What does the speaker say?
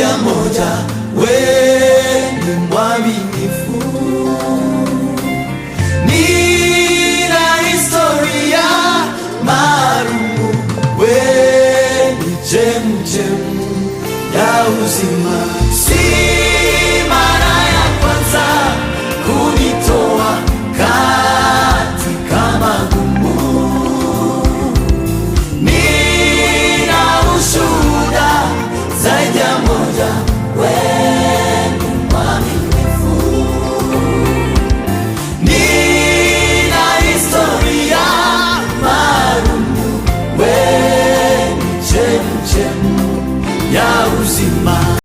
moja moja, wewe ni mwaminifu. Nina historia maalumu, wewe ni chemchemi ya uzima.